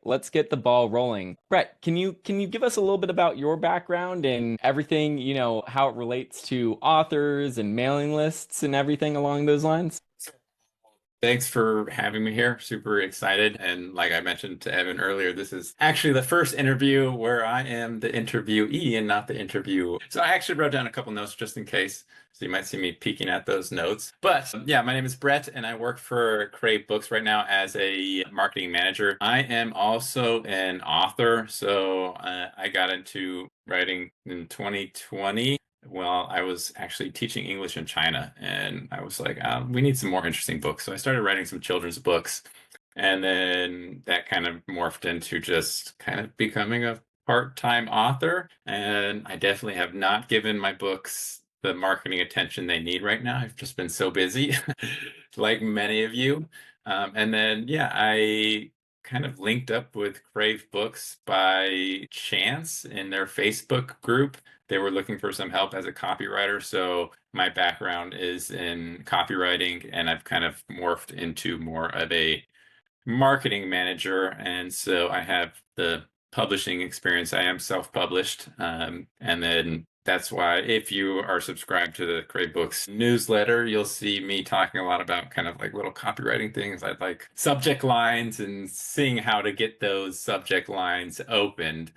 let's get the ball rolling. Brett, can you give us a little bit about your background and everything, how it relates to authors and mailing lists and everything along those lines? Thanks for having me here. Super excited. And like I mentioned to Evan earlier, this is actually the first interview where I am the interviewee and not the interview. So I actually wrote down a couple notes just in case. So you might see me peeking at those notes. But yeah, my name is Brett and I work for Crave Books right now as a marketing manager. I am also an author. So I got into writing in 2020. Well, I was actually teaching English in China, and I was like, we need some more interesting books. So I started writing some children's books, and then that kind of morphed into just kind of becoming a part-time author. And I definitely have not given my books the marketing attention they need right now. I've just been so busy, like many of you. And then, yeah, I kind of linked up with Crave Books by chance in their Facebook group. They were looking for some help as a copywriter. So my background is in copywriting, and I've kind of morphed into more of a marketing manager. And so I have the publishing experience. I am self-published. And then that's why if you are subscribed to the Crave Books newsletter, you'll see me talking a lot about kind of like little copywriting things. I like subject lines and seeing how to get those subject lines opened.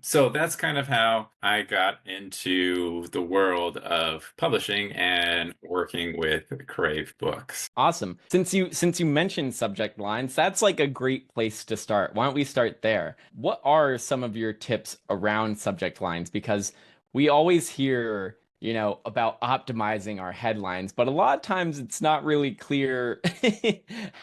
So that's kind of how I got into the world of publishing and working with Crave Books. Awesome. Since you mentioned subject lines, that's like a great place to start. Why don't we start there? What are some of your tips around subject lines? Because we always hear, about optimizing our headlines, but a lot of times it's not really clear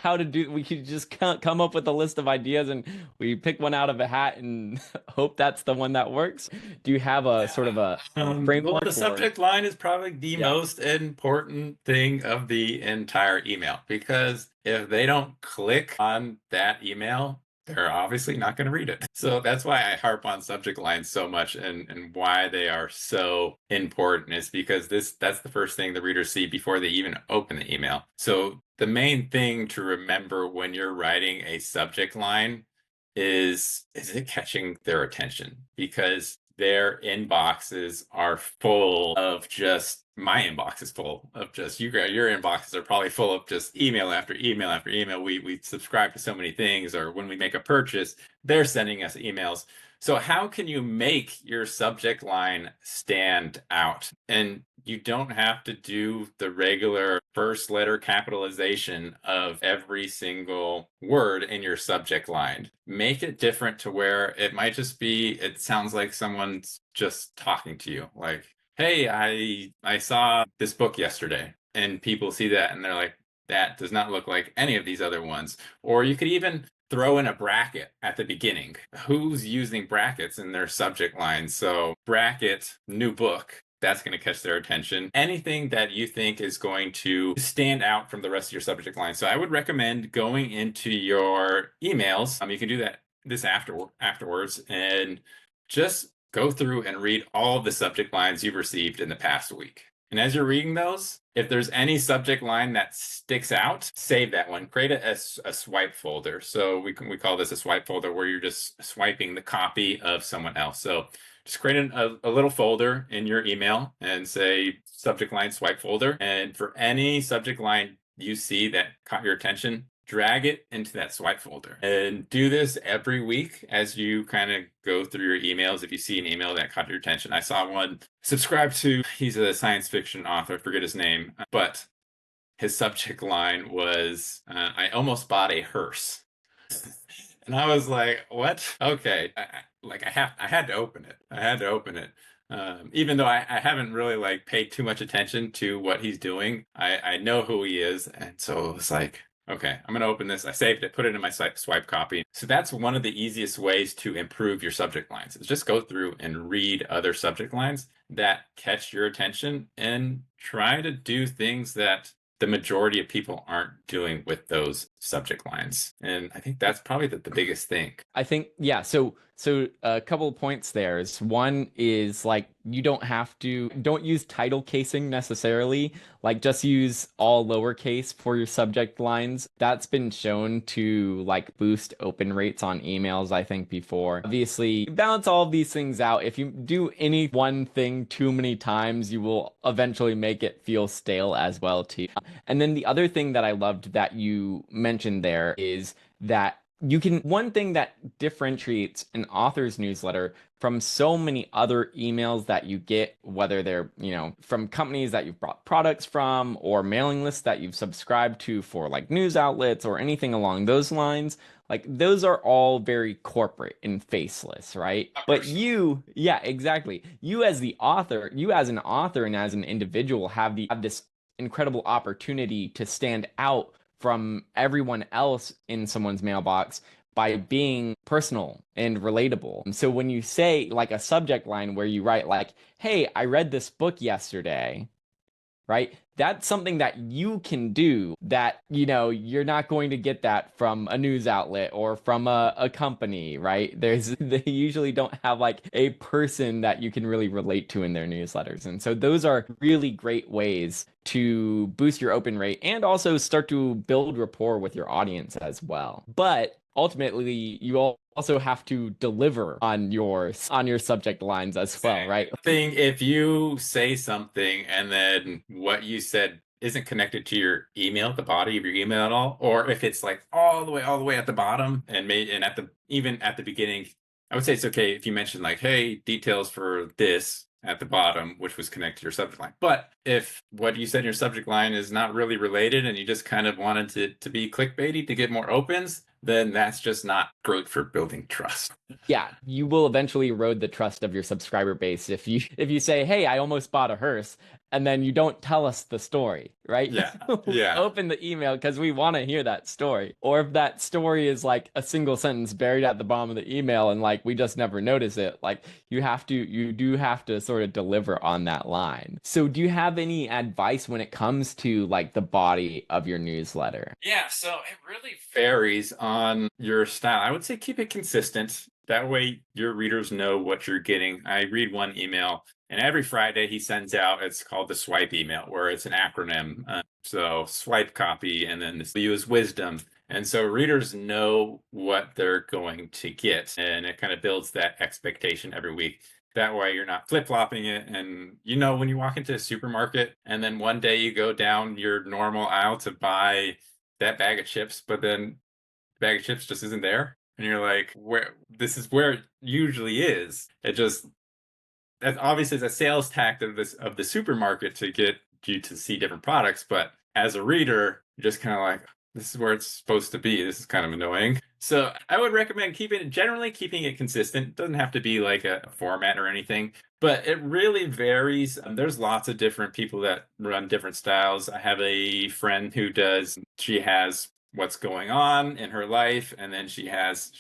how to do. We could just come up with a list of ideas and we pick one out of a hat and hope that's the one that works. Do you have a sort of a Well, the framework or subject line is probably the yeah? most important thing of the entire email because if they don't click on that email, they're obviously not going to read it. So that's why I harp on subject lines so much and why they are so important is because that's the first thing the readers see before they even open the email. So the main thing to remember when you're writing a subject line is it catching their attention? Because their inboxes are full of just my inbox is full of just your inboxes are probably full of just email after email after email. We subscribe to so many things, or when we make a purchase, they're sending us emails. So how can you make your subject line stand out? And you don't have to do the regular first letter capitalization of every single word in your subject line. Make it different to where it might just be, it sounds like someone's just talking to you. Like, hey, I saw this book yesterday. And people see that and they're like, that does not look like any of these other ones. Or you could even throw in a bracket at the beginning. Who's using brackets in their subject line? So, bracket, new book. That's going to catch their attention. Anything that you think is going to stand out from the rest of your subject line. So I would recommend going into your emails. You can do that this afterwards and just go through and read all of the subject lines you've received in the past week. And as you're reading those, if there's any subject line that sticks out, save that one. Create a swipe folder. So we call this a swipe folder where you're just swiping the copy of someone else. So just create a little folder in your email and say subject line swipe folder. And for any subject line you see that caught your attention, drag it into that swipe folder and do this every week as you kind of go through your emails. If you see an email that caught your attention, I saw one subscribe to, he's a science fiction author, I forget his name, but his subject line was, I almost bought a hearse. And I was like, what? Okay. I had to open it. I had to open it. Even though I haven't really like paid too much attention to what he's doing, I know who he is. And so it was like, okay, I'm gonna open this. I saved it, put it in my swipe copy. So that's one of the easiest ways to improve your subject lines is just go through and read other subject lines that catch your attention and try to do things that the majority of people aren't doing with those subject lines. And I think that's probably the biggest thing. I think, yeah, so a couple of points there is one is like you don't use title casing necessarily, like just use all lowercase for your subject lines. That's been shown to like boost open rates on emails, I think before. Obviously, balance all of these things out. If you do any one thing too many times, you will eventually make it feel stale as well too. And then the other thing that I loved that you mentioned there is that one thing that differentiates an author's newsletter from so many other emails that you get, whether they're, from companies that you've bought products from or mailing lists that you've subscribed to for like news outlets or anything along those lines, like those are all very corporate and faceless, right? But yeah, exactly. You as an author and as an individual have this incredible opportunity to stand out from everyone else in someone's mailbox by being personal and relatable. And so when you say like a subject line where you write like, "Hey, I read this book yesterday," right? That's something that you can do that, you're not going to get that from a news outlet or from a company, right? They usually don't have like a person that you can really relate to in their newsletters. And so those are really great ways to boost your open rate and also start to build rapport with your audience as well. But ultimately, you also have to deliver on your subject lines as well, right? If you say something and then what you said isn't connected to your email, the body of your email at all, or if it's like all the way at the bottom and even at the beginning, I would say it's okay if you mention like, "Hey, details for this," at the bottom, which was connected to your subject line. But if what you said in your subject line is not really related and you just kind of wanted to be clickbaity to get more opens, then that's just not great for building trust. Yeah, you will eventually erode the trust of your subscriber base if you say, "Hey, I almost bought a hearse," and then you don't tell us the story, right? Yeah. We Yeah. open the email because we want to hear that story. Or if that story is like a single sentence buried at the bottom of the email and like we just never notice it, like you do have to sort of deliver on that line. So do you have any advice when it comes to like the body of your newsletter? Yeah, so it really varies on your style. I would say keep it consistent. That way your readers know what you're getting. I read one email, and every Friday he sends out, it's called the swipe email, where it's an acronym. So swipe copy, and then this use wisdom. And so readers know what they're going to get, and it kind of builds that expectation every week. That way you're not flip-flopping it. And when you walk into a supermarket and then one day you go down your normal aisle to buy that bag of chips, but then the bag of chips just isn't there. And you're like, this is where it usually is. That obviously is a sales tactic of the supermarket to get you to see different products. But as a reader, you're just kind of like, this is where it's supposed to be. This is kind of annoying. So I would recommend generally keeping it consistent. It doesn't have to be like a format or anything, but it really varies. There's lots of different people that run different styles. I have a friend she has what's going on in her life, and then she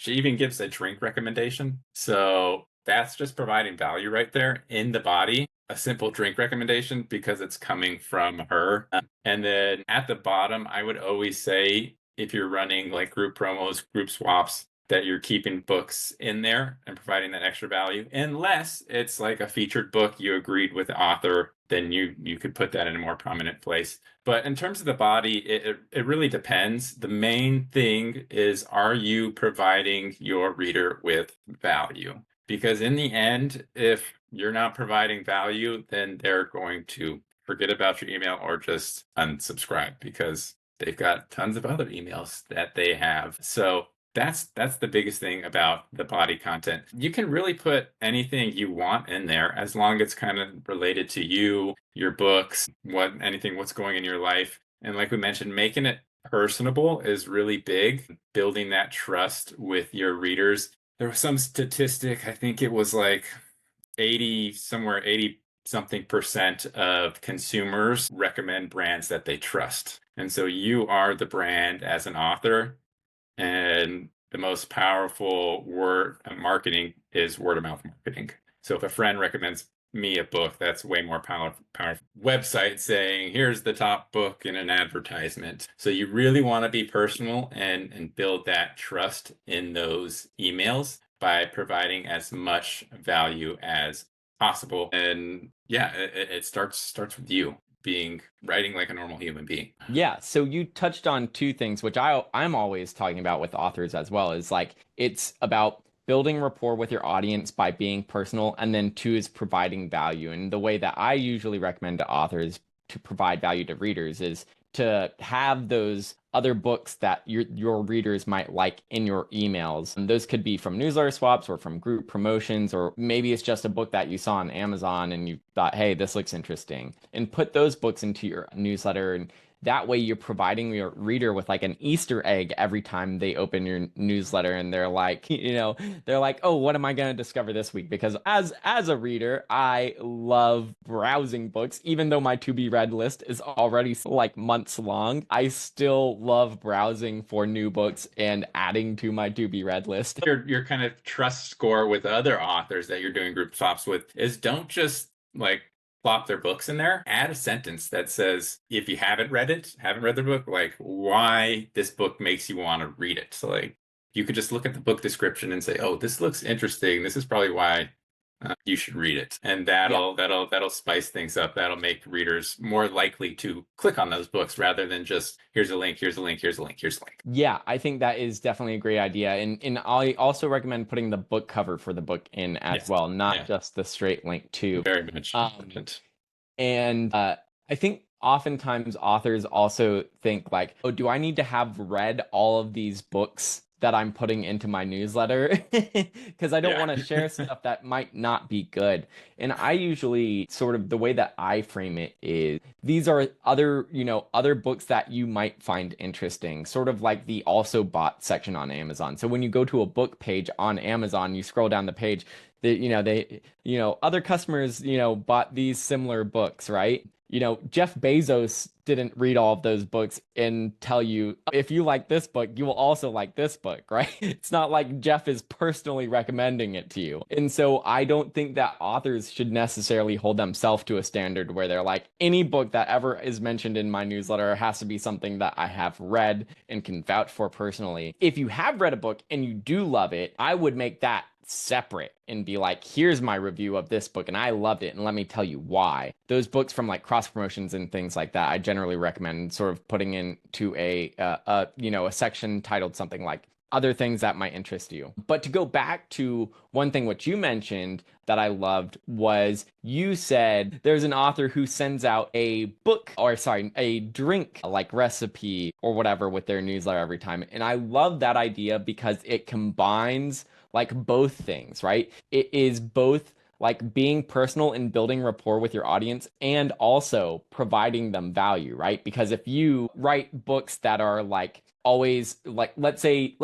even gives a drink recommendation. So that's just providing value right there in the body. A simple drink recommendation because it's coming from her. And then at the bottom, I would always say if you're running like group promos, group swaps, that you're keeping books in there and providing that extra value. Unless it's like a featured book you agreed with the author, then you could put that in a more prominent place. But in terms of the body, it really depends. The main thing is, are you providing your reader with value? Because in the end, if you're not providing value, then they're going to forget about your email or just unsubscribe because they've got tons of other emails that they have. So that's the biggest thing about the body content. You can really put anything you want in there as long as it's kind of related to you, your books, what's going in your life. And like we mentioned, making it personable is really big, building that trust with your readers. There was some statistic, I think it was like 80 something percent of consumers recommend brands that they trust. And so you are the brand as an author, and the most powerful word of marketing is word of mouth marketing. So if a friend recommends me a book that's way more powerful website saying here's the top book in an advertisement. So you really want to be personal and build that trust in those emails by providing as much value as possible. And yeah, it starts with you being writing like a normal human being. Yeah, so you touched on two things, which I'm always talking about with authors as well, is like it's about building rapport with your audience by being personal, and then two is providing value. And the way that I usually recommend to authors to provide value to readers is to have those other books that your readers might like in your emails. And those could be from newsletter swaps or from group promotions, or maybe it's just a book that you saw on Amazon and you thought, hey, this looks interesting. And put those books into your newsletter, and that way you're providing your reader with like an Easter egg every time they open your newsletter, and they're like, they're like, oh, what am I going to discover this week? Because as a reader, I love browsing books. Even though my to be read list is already like months long, I still love browsing for new books and adding to my to be read list. Your kind of trust score with other authors that you're doing group swaps with is don't just like plop their books in there. Add a sentence that says, if you haven't read it, haven't read the book, like why this book makes you want to read it. So like you could just look at the book description and say, oh, this looks interesting. This is probably why you should read it. And that'll spice things up. That'll make readers more likely to click on those books rather than just here's a link, here's a link, here's a link, here's a link. Yeah, I think that is definitely a great idea. And I also recommend putting the book cover for the book in as well, not just the straight link to. Very much important. And I think oftentimes authors also think like, oh, do I need to have read all of these books that I'm putting into my newsletter? Because I don't want to share stuff that might not be good. And I usually sort of the way that I frame it is these are other books that you might find interesting, sort of like the also bought section on Amazon. So when you go to a book page on Amazon, you scroll down the page, other customers, bought these similar books, right? Jeff Bezos didn't read all of those books and tell you, if you like this book, you will also like this book, right? It's not like Jeff is personally recommending it to you. And so I don't think that authors should necessarily hold themselves to a standard where they're like, any book that ever is mentioned in my newsletter has to be something that I have read and can vouch for personally. If you have read a book and you do love it, I would make that separate and be like, here's my review of this book and I loved it and let me tell you why. Those books from like cross promotions and things like that, I generally recommend sort of putting into a section titled something like other things that might interest you. But to go back to one thing which you mentioned that I loved was you said there's an author who sends out a drink like recipe or whatever with their newsletter every time. And I love that idea because it combines like both things, right? It is both like being personal and building rapport with your audience and also providing them value, right? Because if you write books that are like always like let's say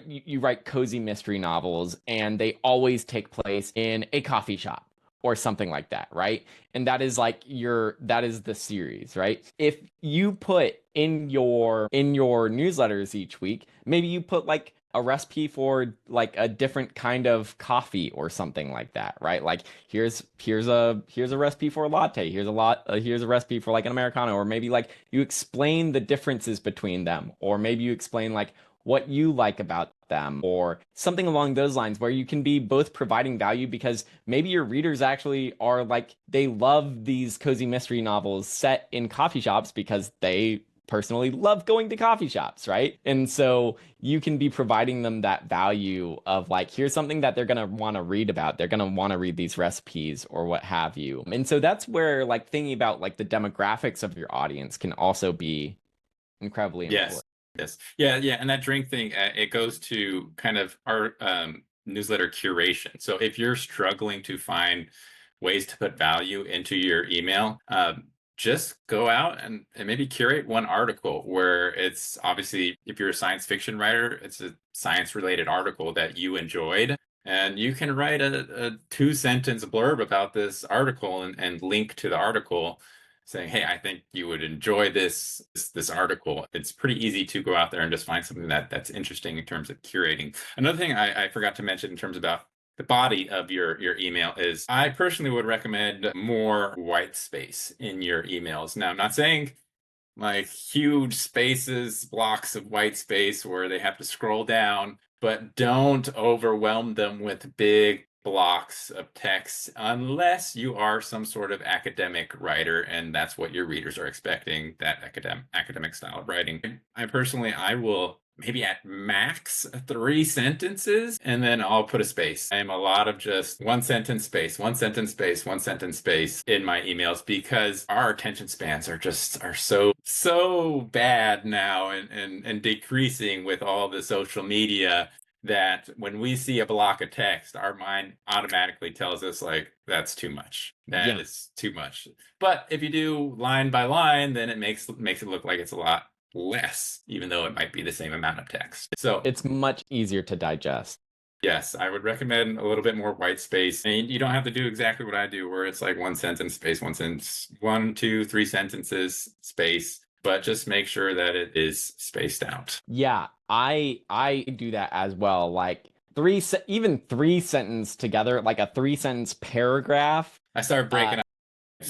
you write cozy mystery novels and they always take place in a coffee shop or something like that, right? And that is like that is the series, right? If you put in your newsletters each week, maybe you put like a recipe for like a different kind of coffee or something like that, right? Like here's a recipe for a latte. Here's a recipe for like an Americano, or maybe like you explain the differences between them, or maybe you explain like what you like about them or something along those lines where you can be both providing value because maybe your readers actually are like they love these cozy mystery novels set in coffee shops because they personally love going to coffee shops, right? And so you can be providing them that value of like, here's something that they're going to want to read about. They're going to want to read these recipes or what have you. And so that's where like thinking about like the demographics of your audience can also be incredibly important. Yes. Yeah. And that drink thing, it goes to kind of our newsletter curation. So if you're struggling to find ways to put value into your email, just go out and maybe curate one article where it's obviously, if you're a science fiction writer, it's a science related article that you enjoyed. And you can write a 2-sentence blurb about this article and link to the article saying, hey, I think you would enjoy this article. It's pretty easy to go out there and just find something that's interesting in terms of curating. Another thing I forgot to mention in terms about the body of your email is, I personally would recommend more white space in your emails. Now, I'm not saying like huge spaces, blocks of white space where they have to scroll down, but don't overwhelm them with big blocks of text unless you are some sort of academic writer and that's what your readers are expecting, that academic style of writing. I will maybe at max 3 sentences, and then I'll put a space. I am a lot of just one sentence space, one sentence space, one sentence space in my emails because our attention spans are so bad now and decreasing with all the social media that when we see a block of text, our mind automatically tells us like that's too much. That is too much. But if you do line by line, then it makes it look like it's a lot less, even though it might be the same amount of text. So It's much easier to digest. yes, I would recommend a little bit more white space. And you don't have to do exactly what I do, where it's like one sentence space, one sentence, 1, 2, 3 sentences space, but just make sure that it is spaced out. Yeah, I do that as well. Like even 3 sentence together, like a 3 sentence paragraph. I started breaking up.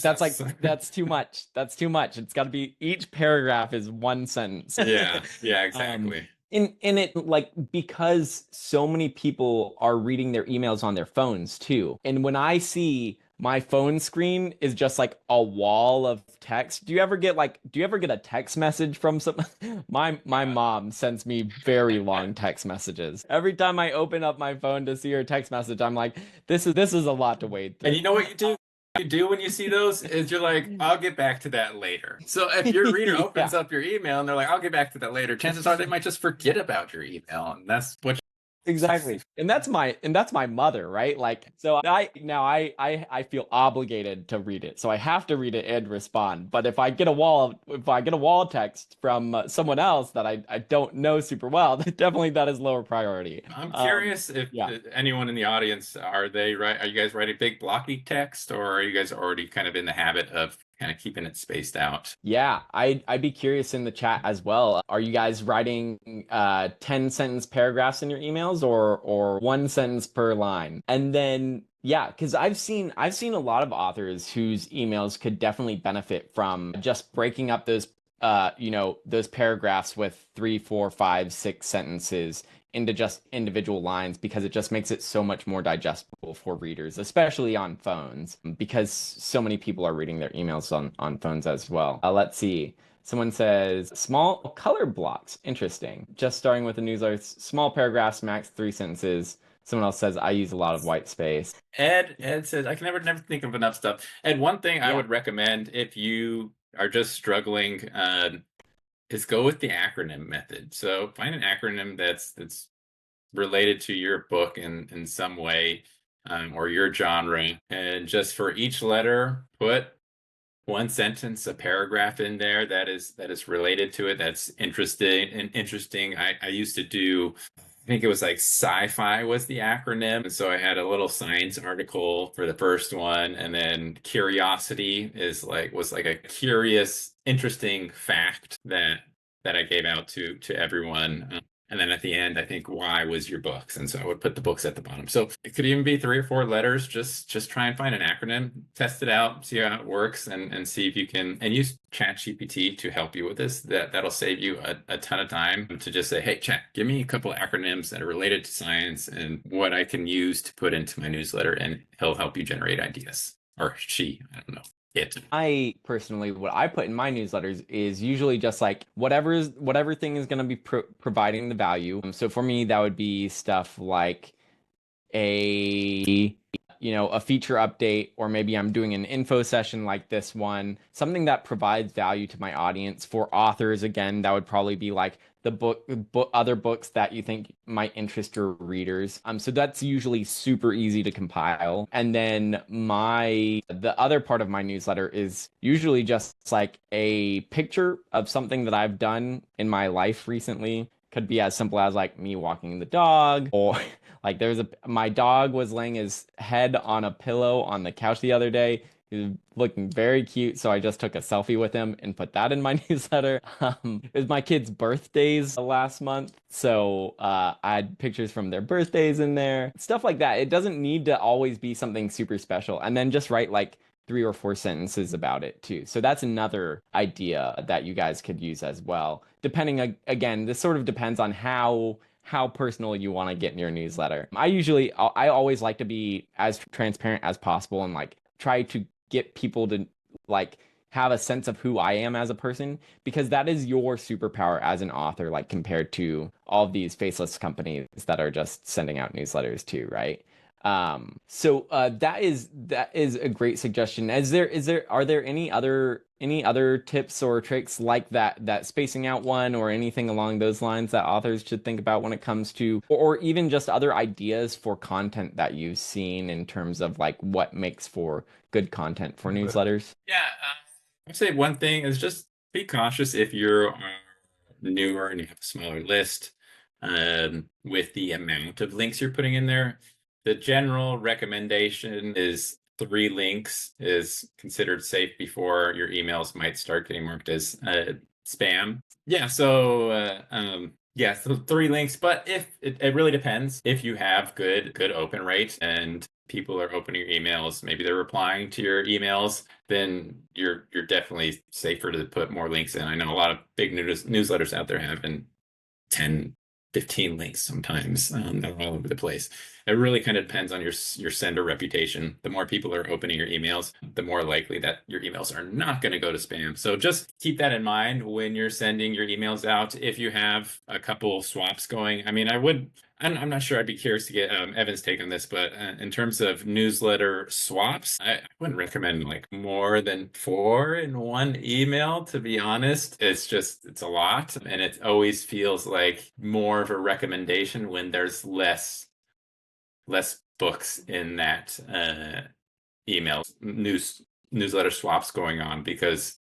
That's too much. That's too much. It's got to be, each paragraph is one sentence. Yeah, exactly. In it, like, because so many people are reading their emails on their phones too. And when I see my phone screen is just like a wall of text, do you ever get a text message from some my mom sends me very long text messages. Every time I open up my phone to see her text message, I'm like, this is a lot to wade through. And you know what you do? You do when you see those is you're like, I'll get back to that later. So if your reader opens up your email and they're like, I'll get back to that later, chances are they might just forget about your email, and that's what. Exactly. And that's my mother, right? Like, so I feel obligated to read it. So I have to read it and respond. But if I get a wall text from someone else that I don't know super well, definitely that is lower priority. I'm curious if anyone in the audience, are you guys writing big blocky text, or are you guys already kind of in the habit of kind of keeping it spaced out? Yeah, I'd be curious in the chat as well. Are you guys writing 10-sentence paragraphs in your emails, or one sentence per line? And then yeah, because I've seen a lot of authors whose emails could definitely benefit from just breaking up those those paragraphs with 3, 4, 5, 6 sentences into just individual lines, because it just makes it so much more digestible for readers, especially on phones, because so many people are reading their emails on phones as well. Let's see. Someone says small color blocks. Interesting. Just starting with the newsletter, small paragraphs, max 3 sentences. Someone else says I use a lot of white space. Ed says I can never think of enough stuff. Ed, one thing I would recommend if you are just struggling is go with the acronym method. So find an acronym that's related to your book in some way, or your genre, and just for each letter, put one sentence, a paragraph in there that is related to it, that's interesting. I used to do, I think it was like sci-fi was the acronym. And so I had a little science article for the first one. And then curiosity was like a curious, interesting fact that I gave out to everyone. And then at the end, I think why was your books. And so I would put the books at the bottom. So it could even be 3 or 4 letters. Just try and find an acronym, test it out, see how it works, and see if you can, and use ChatGPT to help you with this. That'll save you a ton of time to just say, hey, Chat, give me a couple of acronyms that are related to science and what I can use to put into my newsletter, and he'll help you generate ideas. Or she, I don't know. I personally, what I put in my newsletters is usually just like whatever thing is going to be providing the value. So for me, that would be stuff like a feature update, or maybe I'm doing an info session like this one, something that provides value to my audience. For authors, again, that would probably be like the other books that you think might interest your readers. So that's usually super easy to compile. And then the other part of my newsletter is usually just like a picture of something that I've done in my life recently. Could be as simple as like me walking the dog, or like my dog was laying his head on a pillow on the couch the other day. He's looking very cute, so I just took a selfie with him and put that in my newsletter. It was my kids' birthdays last month, so I had pictures from their birthdays in there, stuff like that. It doesn't need to always be something super special, and then just write like 3 or 4 sentences about it too. So that's another idea that you guys could use as well. Depending, again, this sort of depends on how personal you want to get in your newsletter. I always like to be as transparent as possible and like try to get people to like have a sense of who I am as a person, because that is your superpower as an author, like compared to all of these faceless companies that are just sending out newsletters too, right? That is a great suggestion. Are there any other tips or tricks like that spacing out one or anything along those lines that authors should think about when it comes to, or even just other ideas for content that you've seen in terms of like what makes for good content for newsletters? Yeah, I'd say one thing is just be cautious if you're newer and you have a smaller list with the amount of links you're putting in there. The general recommendation is 3 links is considered safe before your emails might start getting marked as spam. So 3 links, but if it really depends. If you have good open rate and people are opening your emails, maybe they're replying to your emails, then you're definitely safer to put more links in. I know a lot of big newsletters out there having 10, 15 links sometimes. They're all over the place. It really kind of depends on your sender reputation. The more people are opening your emails, the more likely that your emails are not going to go to spam. So just keep that in mind when you're sending your emails out. If you have a couple swaps going, I mean, I'm not sure. I'd be curious to get Evan's take on this, but in terms of newsletter swaps, I wouldn't recommend like more than 4 in one email, to be honest. It's a lot, and it always feels like more of a recommendation when there's less books in that email newsletter swaps going on, because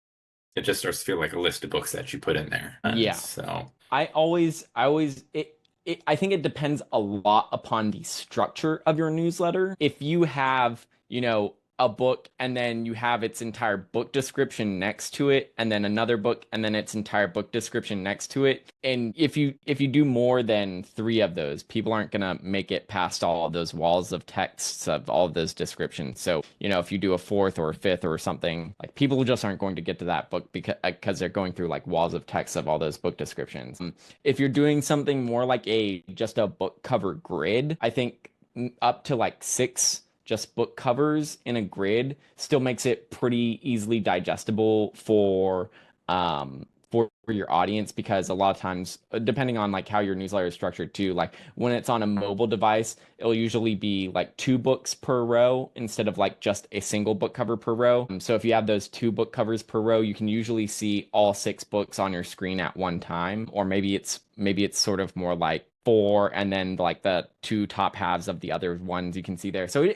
it just starts to feel like a list of books that you put in there. Yeah. So I think it depends a lot upon the structure of your newsletter. If you have, a book and then you have its entire book description next to it, and then another book and then its entire book description next to it, and if you do more than 3 of those, people aren't gonna make it past all of those walls of texts of all of those descriptions. So, if you do a fourth or a fifth or something, like people just aren't going to get to that book because they're going through like walls of text of all those book descriptions. If you're doing something more like just a book cover grid, I think up to like 6 just book covers in a grid still makes it pretty easily digestible for your audience, because a lot of times, depending on like how your newsletter is structured too, like when it's on a mobile device, it'll usually be like 2 books per row instead of like just a single book cover per row. So if you have those 2 book covers per row, you can usually see all 6 books on your screen at one time, or maybe it's sort of more like 4 and then like the 2 top halves of the other ones you can see there. So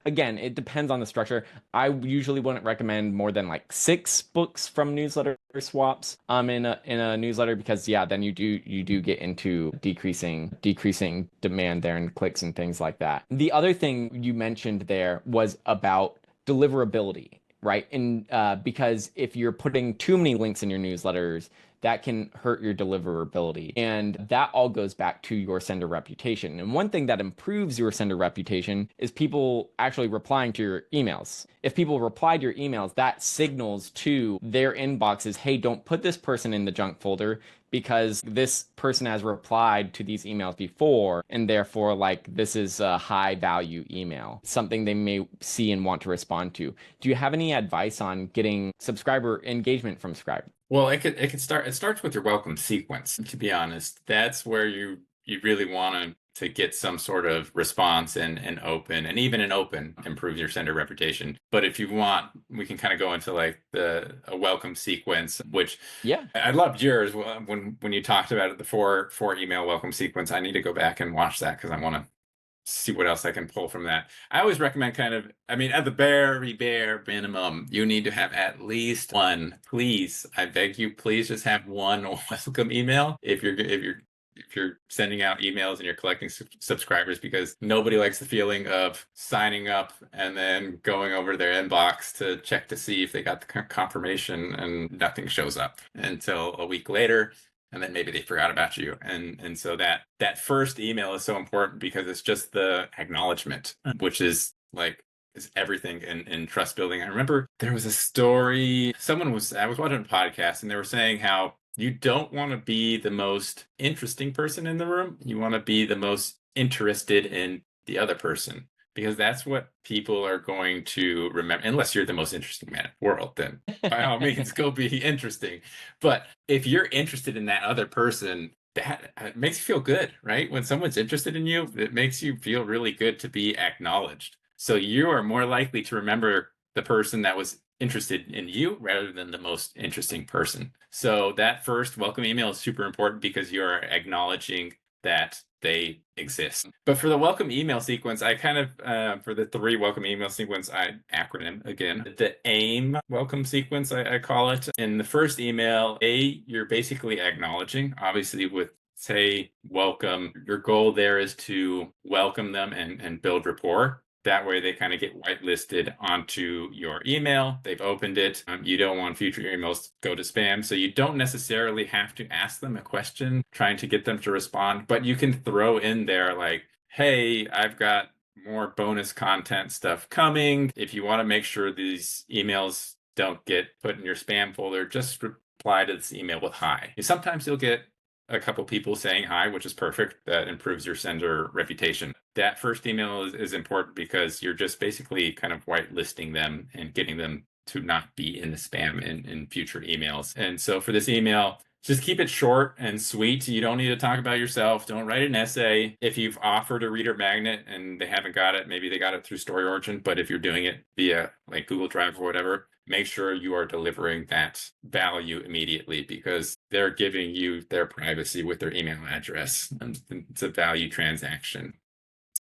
again, it depends on the structure. I usually wouldn't recommend more than like 6 books from newsletter swaps in a newsletter, because yeah, then you do get into decreasing demand there and clicks and things like that. The other thing you mentioned there was about deliverability, right? And because if you're putting too many links in your newsletters, that can hurt your deliverability. And that all goes back to your sender reputation. And one thing that improves your sender reputation is people actually replying to your emails. If people reply to your emails, that signals to their inboxes, hey, don't put this person in the junk folder, because this person has replied to these emails before, and therefore like this is a high value email, something they may see and want to respond to. Do you have any advice on getting subscriber engagement from Scribe? Well, it starts with your welcome sequence, to be honest. That's where you really want to get some sort of response and open, and even an open improves your sender reputation. But if you want, we can kind of go into like a welcome sequence, which Yeah. I loved yours when you talked about it, the four email welcome sequence. I need to go back and watch that because I want to see what else I can pull from that. I always recommend I mean, at the very bare minimum, you need to have at least one. Please, I beg you, please just have one welcome email. If you're if you're sending out emails and you're collecting subscribers, because nobody likes the feeling of signing up and then going over to their inbox to check to see if they got the confirmation and nothing shows up until a week later. And then maybe they forgot about you. And so that first email is so important because it's just the acknowledgement, which is like is everything in trust building. I remember there was a story, I was watching a podcast and they were saying how you don't want to be the most interesting person in the room. You want to be the most interested in the other person, because that's what people are going to remember. Unless you're the most interesting man in the world, then by all means, go be interesting. But if you're interested in that other person, that makes you feel good, right? When someone's interested in you, it makes you feel really good to be acknowledged. So you are more likely to remember the person that was interested in you rather than the most interesting person. So that first welcome email is super important because you're acknowledging that they exist. But for the welcome email sequence, I kind of, for the 3 welcome email sequence, I acronym again, the AIM welcome sequence, I call it. In the first email, you're basically acknowledging, obviously with say welcome, your goal there is to welcome them and build rapport. That way they kind of get whitelisted onto your email. They've opened it. You don't want future emails to go to spam. So you don't necessarily have to ask them a question trying to get them to respond, but you can throw in there like, hey, I've got more bonus content stuff coming. If you want to make sure these emails don't get put in your spam folder, just reply to this email with hi. Sometimes you'll get a couple people saying hi, which is perfect. That improves your sender reputation. That first email is important because you're just basically kind of whitelisting them and getting them to not be in the spam in future emails. And so for this email, just keep it short and sweet. You don't need to talk about yourself. Don't write an essay. If you've offered a reader magnet and they haven't got it, maybe they got it through StoryOrigin, but if you're doing it via like Google Drive or whatever, make sure you are delivering that value immediately because they're giving you their privacy with their email address. And it's a value transaction.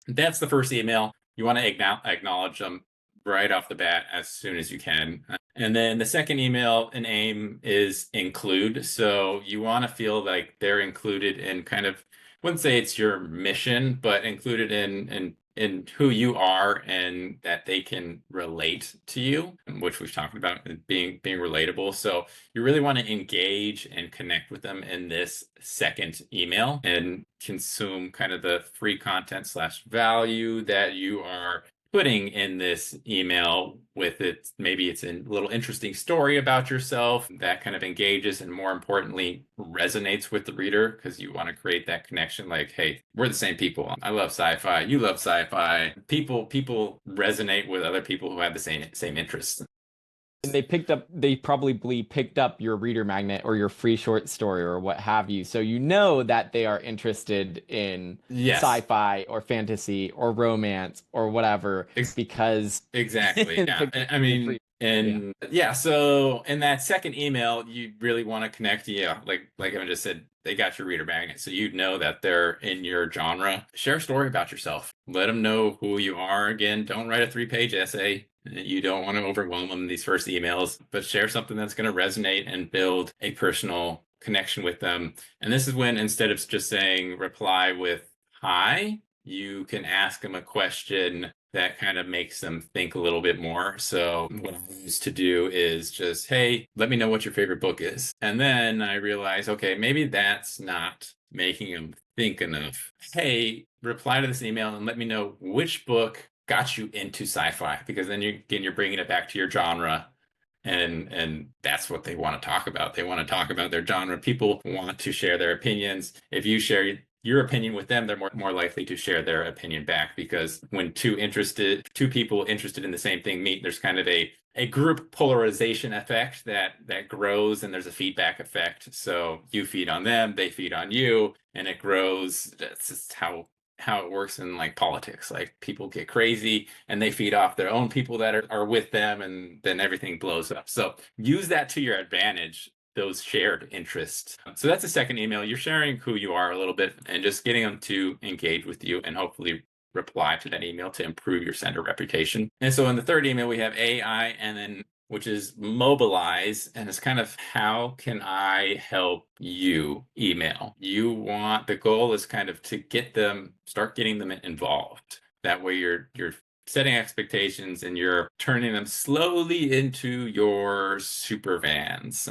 That's the first email. You want to acknowledge them right off the bat as soon as you can. And then the second email in AIM is include. So you want to feel like they're included in kind of, I wouldn't say it's your mission, but included in who you are and that they can relate to you, which we've talked about being relatable. So you really want to engage and connect with them in this second email and consume kind of the free content / value that you are putting in this email with it. Maybe it's a little interesting story about yourself that kind of engages and more importantly resonates with the reader because you want to create that connection like, hey, we're the same people. I love sci-fi. You love sci-fi. People resonate with other people who have the same interests. And they probably picked up your reader magnet or your free short story or what have you. So you know that they are interested in sci-fi or fantasy or romance or whatever because exactly. Yeah. I mean, and so in that second email, you really want to connect. Yeah, like I just said, they got your reader magnet, so you know that they're in your genre. Share a story about yourself. Let them know who you are. Again, don't write a 3-page essay. You don't want to overwhelm them in these first emails, but share something that's going to resonate and build a personal connection with them. And this is when, instead of just saying reply with hi, you can ask them a question that kind of makes them think a little bit more. So what I used to do is just, hey, let me know what your favorite book is. And then I realized, okay, maybe that's not making them think enough. Hey, reply to this email and let me know which book got you into sci-fi, because then you're bringing it back to your genre. And that's what they want to talk about. They want to talk about their genre. People want to share their opinions. If you share your opinion with them, they're more likely to share their opinion back, because when two people interested in the same thing meet, there's kind of a group polarization effect that grows, and there's a feedback effect. So you feed on them, they feed on you, and it grows. That's just how it works in like politics. Like people get crazy and they feed off their own people that are with them, and then everything blows up. So use that to your advantage, those shared interests. So that's the second email. You're sharing who you are a little bit and just getting them to engage with you and hopefully reply to that email to improve your sender reputation. And so in the third email, we have AI and then which is mobilize, and it's kind of how can I help you email. The goal is kind of to start getting them involved. That way you're setting expectations and you're turning them slowly into your super fans.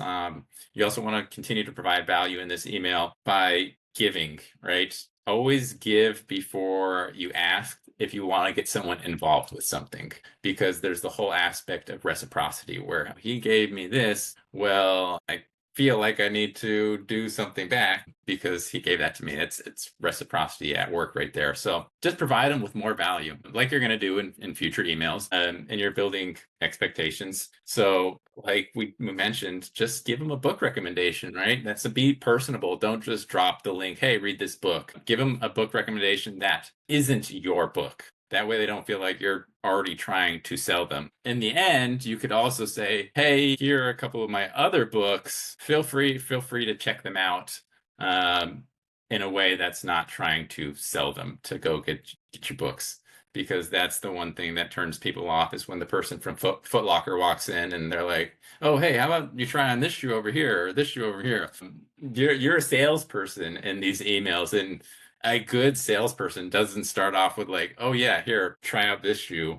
You also want to continue to provide value in this email by giving, right? Always give before you ask if you want to get someone involved with something, because there's the whole aspect of reciprocity where he gave me this. Well, I feel like I need to do something back because he gave that to me. It's reciprocity at work right there. So just provide them with more value, like you're going to do in future emails, and you're building expectations. So like we mentioned, just give them a book recommendation, right? That's to be personable. Don't just drop the link, hey, read this book. Give them a book recommendation that isn't your book. That way they don't feel like you're already trying to sell them. In the end, you could also say, hey, here are a couple of my other books. Feel free to check them out, in a way that's not trying to sell them to go get your books. Because that's the one thing that turns people off, is when the person from Foot Locker walks in and they're like, oh, hey, how about you try on this shoe over here or this shoe over here? You're a salesperson in these emails, and a good salesperson doesn't start off with like, oh yeah, here, try out this shoe.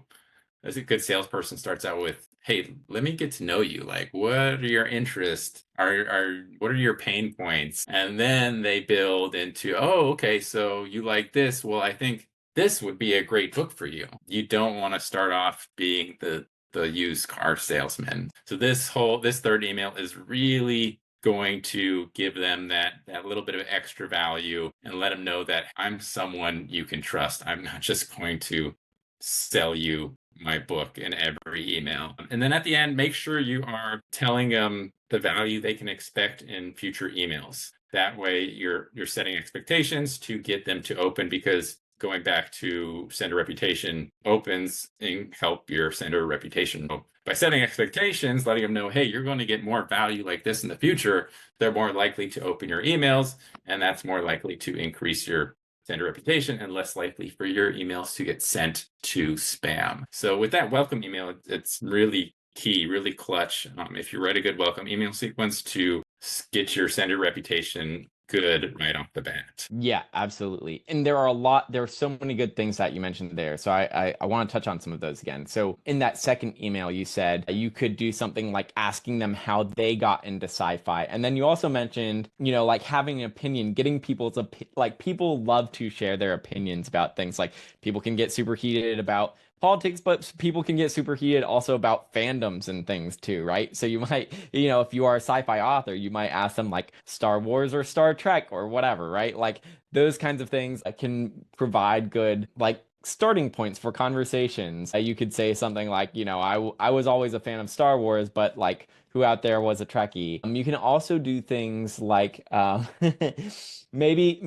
As a good salesperson starts out with, hey, let me get to know you. Like, what are your interests? What are your pain points? And then they build into, oh, okay, so you like this. Well, I think this would be a great book for you. You don't want to start off being the used car salesman. So this third email is really going to give them that little bit of extra value and let them know that I'm someone you can trust. I'm not just going to sell you my book in every email. And then at the end, make sure you are telling them the value they can expect in future emails. That way you're setting expectations to get them to open, because going back to sender reputation, opens and help your sender reputation. By setting expectations, letting them know, hey, you're going to get more value like this in the future, they're more likely to open your emails, and that's more likely to increase your sender reputation and less likely for your emails to get sent to spam. So with that welcome email, it's really key, really clutch. If you write a good welcome email sequence to get your sender reputation good right off the bat. Yeah, absolutely. And there are so many good things that you mentioned there. So I want to touch on some of those again. So in that second email, you said you could do something like asking them how they got into sci-fi. And then you also mentioned, like having an opinion, getting like people love to share their opinions about things. Like people can get super heated about politics, but people can get super heated also about fandoms and things too, right? So you might, if you are a sci-fi author, you might ask them like Star Wars or Star Trek or whatever, right? Like those kinds of things can provide good, like, starting points for conversations. You could say something like, I was always a fan of Star Wars, but like, who out there was a Trekkie? You can also do things like maybe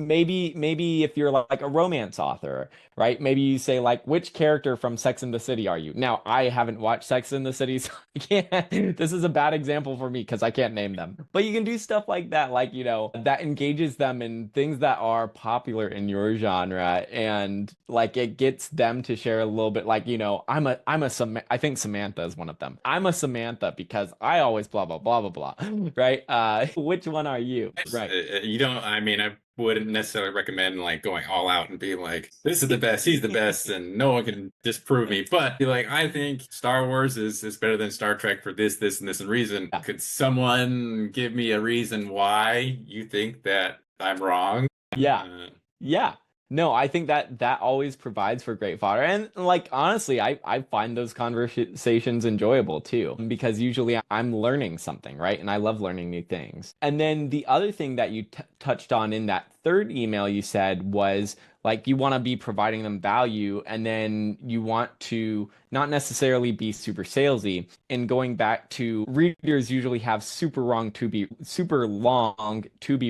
if you're like a romance author, right? Maybe you say like, which character from Sex and the City are you? Now, I haven't watched Sex and the City, so I can't. This is a bad example for me because I can't name them. But you can do stuff like that, like, that engages them in things that are popular in your genre, and like it gets them to share a little bit. Like, I think Samantha is one of them. I'm a Samantha because I always blah blah blah blah blah, right? Which one are you? Right. You don't, I mean, I wouldn't necessarily recommend like going all out and being like, this is the best, he's the best, and no one can disprove me. But be like, I think Star Wars is better than Star Trek for this, this, and this and reason. Yeah. Could someone give me a reason why you think that I'm wrong? Yeah. Yeah. No, I think that always provides for great fodder. And like honestly, I find those conversations enjoyable too, because usually I'm learning something, right? And I love learning new things. And then the other thing that you touched on in that third email you said was like you want to be providing them value, and then you want to not necessarily be super salesy. And going back to, readers usually have super long to be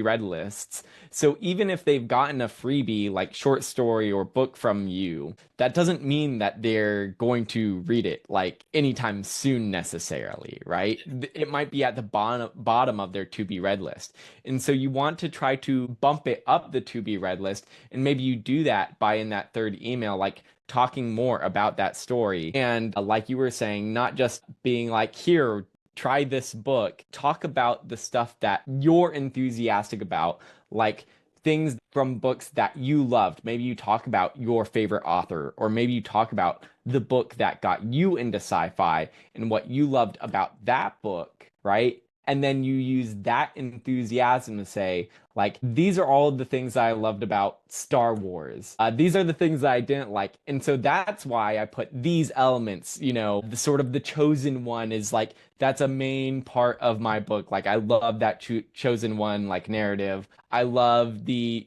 read lists. So even if they've gotten a freebie like short story or book from you, that doesn't mean that they're going to read it like anytime soon necessarily, right? It might be at the bottom of their to be read list. And so you want to try to bump it up the to be read list. And maybe you do that by, in that third email, like talking more about that story. And like you were saying, not just being like, here, try this book. Talk about the stuff that you're enthusiastic about, like things from books that you loved. Maybe you talk about your favorite author, or maybe you talk about the book that got you into sci-fi and what you loved about that book, right? And then you use that enthusiasm to say, like, these are all of the things I loved about Star Wars. These are the things that I didn't like. And so that's why I put these elements, the sort of the chosen one is like, that's a main part of my book. Like, I love that chosen one, like, narrative. I love the,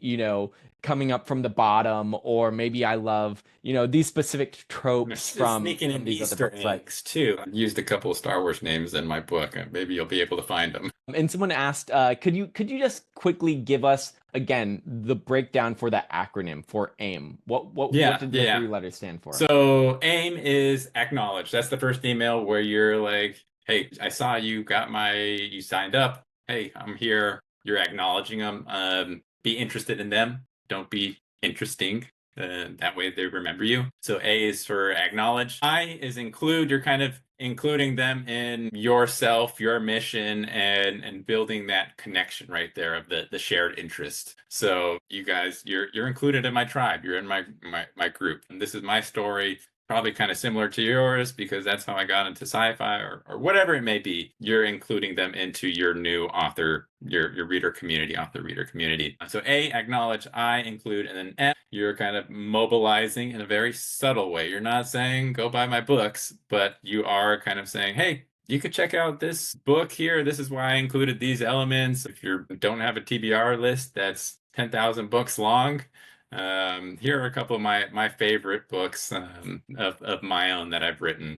coming up from the bottom, or maybe I love, these specific tropes from sneaking in these other Easter books. Like, eggs too. I used a couple of Star Wars names in my book. Maybe you'll be able to find them. and someone asked, could you just quickly give us again the breakdown for that acronym for AIM? What did the three letters stand for? So AIM is acknowledge. That's the first email where you're like, hey, I saw you you signed up. Hey, I'm here. You're acknowledging them. Be interested in them. Don't be interesting. That way they remember you. So A is for acknowledge. I is include. You're kind of including them in yourself, your mission, and building that connection right there of the shared interest. So you guys, you're included in my tribe. You're in my group. And this is my story. Probably kind of similar to yours because that's how I got into sci-fi or whatever it may be. You're including them into your new author, your reader community, author reader community. So A, acknowledge, I, include, and then F, you're kind of mobilizing in a very subtle way. You're not saying go buy my books, but you are kind of saying, hey, you could check out this book here. This is why I included these elements. If you don't have a TBR list that's 10,000 books long, here are a couple of my favorite books of my own that I've written.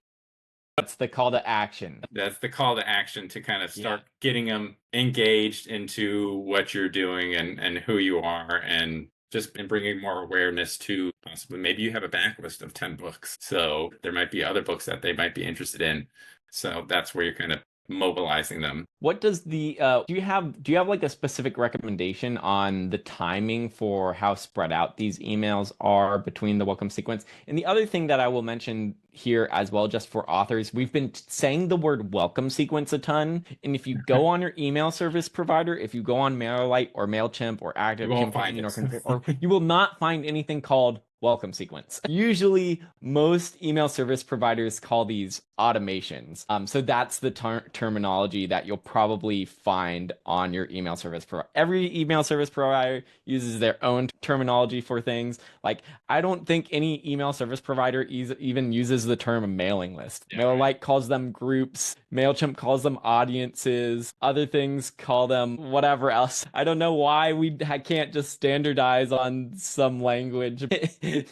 That's the call to action. That's the call to action to kind of start getting them engaged into what you're doing and who you are, and just bringing more awareness to possibly maybe you have a backlist of 10 books. So there might be other books that they might be interested in. So that's where you're kind of mobilizing them. What does the do you have like a specific recommendation on the timing for how spread out these emails are between the welcome sequence? And the other thing that I will mention here as well, just for authors, we've been saying the word welcome sequence a ton. And if you go on your email service provider, if you go on MailerLite or MailChimp or ActiveCampaign or you will not find anything called welcome sequence. Usually, most email service providers call these automations. So that's the terminology that you'll probably find on your email service provider. Every email service provider uses their own terminology for things. Like, I don't think any email service provider even uses the term mailing list. MailerLite calls them groups. MailChimp calls them audiences. Other things call them whatever else. I don't know why we can't just standardize on some language.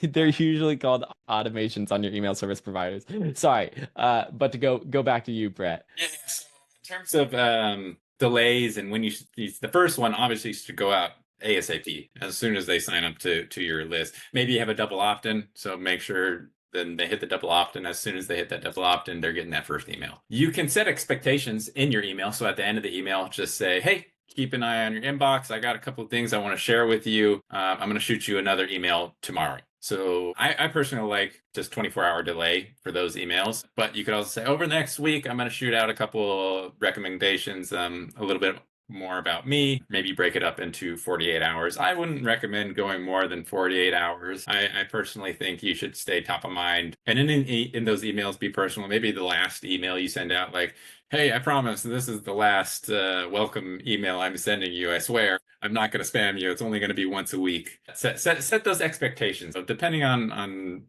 They're usually called automations on your email service providers. Sorry, but to go back to you, Brett. Yeah, so in terms of delays and when the first one obviously should go out ASAP as soon as they sign up to your list. Maybe you have a double opt-in, so make sure then they hit the double opt-in. As soon as they hit that double opt-in, they're getting that first email. You can set expectations in your email. So at the end of the email, just say, hey, keep an eye on your inbox. I got a couple of things I want to share with you. I'm going to shoot you another email tomorrow. So I personally like just 24-hour delay for those emails. But you could also say, over the next week, I'm going to shoot out a couple of recommendations, a little bit more about me. Maybe break it up into 48 hours. I wouldn't recommend going more than 48 hours. I personally think you should stay top of mind. And in those emails, be personal. Maybe the last email you send out, like, hey, I promise this is the last welcome email I'm sending you. I swear I'm not going to spam you. It's only going to be once a week. Set those expectations. So depending on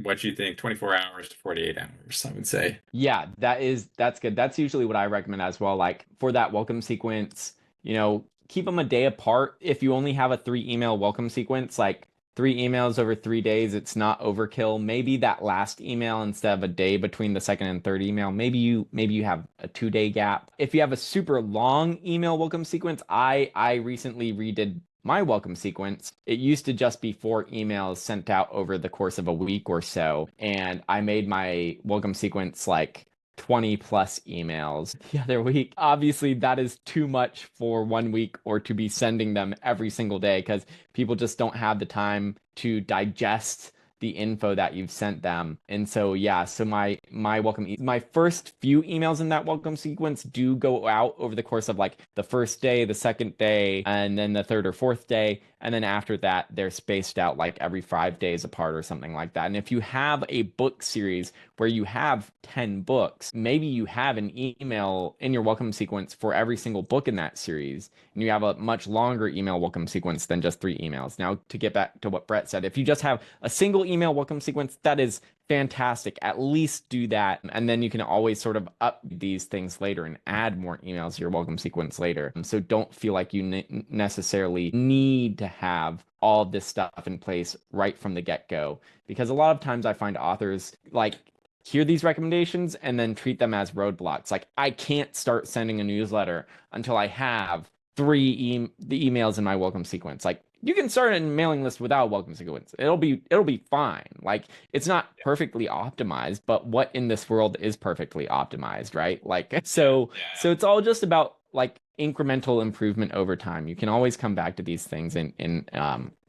what you think, 24 hours to 48 hours, I would say. Yeah, that's good. That's usually what I recommend as well. Like, for that welcome sequence, keep them a day apart. If you only have a 3 email welcome sequence, like 3 emails over 3 days, it's not overkill. Maybe that last email, instead of a day between the second and third email, maybe you have a 2-day gap. If you have a super long email welcome sequence, I recently redid my welcome sequence. It used to just be 4 emails sent out over the course of a week or so, and I made my welcome sequence like 20 plus emails the other week. Obviously, that is too much for 1 week or to be sending them every single day, because people just don't have the time to digest the info that you've sent them. And so yeah, so my first few emails in that welcome sequence do go out over the course of like the first day, the second day, and then the third or fourth day. And then after that, they're spaced out like every 5 days apart or something like that. And if you have a book series where you have 10 books, maybe you have an email in your welcome sequence for every single book in that series, and you have a much longer email welcome sequence than just 3 emails. Now, to get back to what Brett said, if you just have a single email welcome sequence, that is fantastic. At least do that. And then you can always sort of up these things later and add more emails to your welcome sequence later. So don't feel like you necessarily need to have all of this stuff in place right from the get-go. Because a lot of times I find authors like hear these recommendations and then treat them as roadblocks. Like, I can't start sending a newsletter until I have the emails in my welcome sequence. Like, you can start a mailing list without a welcome sequence. It'll be fine. Like, it's not perfectly optimized, but what in this world is perfectly optimized, right? Like, so it's all just about like incremental improvement over time. You can always come back to these things and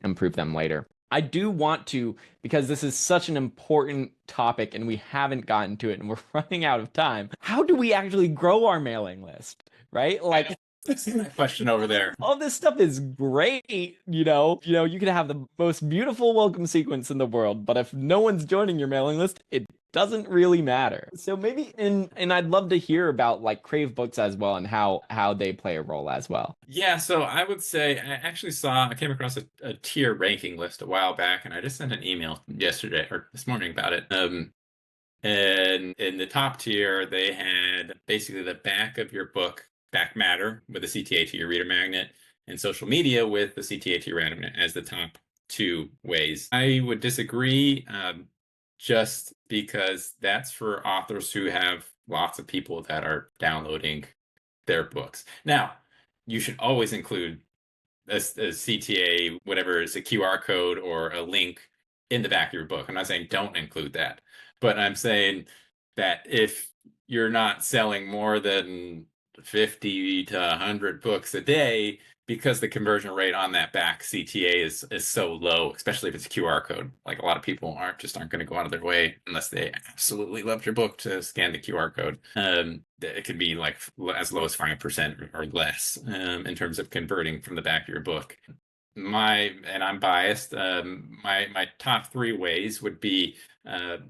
improve them later. I do want to, because this is such an important topic and we haven't gotten to it and we're running out of time. How do we actually grow our mailing list, right? Like, that's that question over there. All this stuff is great, you can have the most beautiful welcome sequence in the world, but if no one's joining your mailing list, it doesn't really matter. So maybe and I'd love to hear about like Crave Books as well and how they play a role as well. Yeah, so I would say I came across a tier ranking list a while back, and I just sent an email yesterday or this morning about it. And in the top tier, they had basically the back of your book, back matter with the CTA to your reader magnet, and social media with the CTA to your reader magnet as the top 2 ways. I would disagree, just because that's for authors who have lots of people that are downloading their books. Now, you should always include a CTA, whatever is a QR code or a link in the back of your book. I'm not saying don't include that, but I'm saying that if you're not selling more than 50 to 100 books a day, because the conversion rate on that back CTA is so low, especially if it's a QR code. Like, a lot of people aren't going to go out of their way unless they absolutely loved your book to scan the QR code. It could be like as low as 5% or less in terms of converting from the back of your book. And I'm biased, my top 3 ways would be,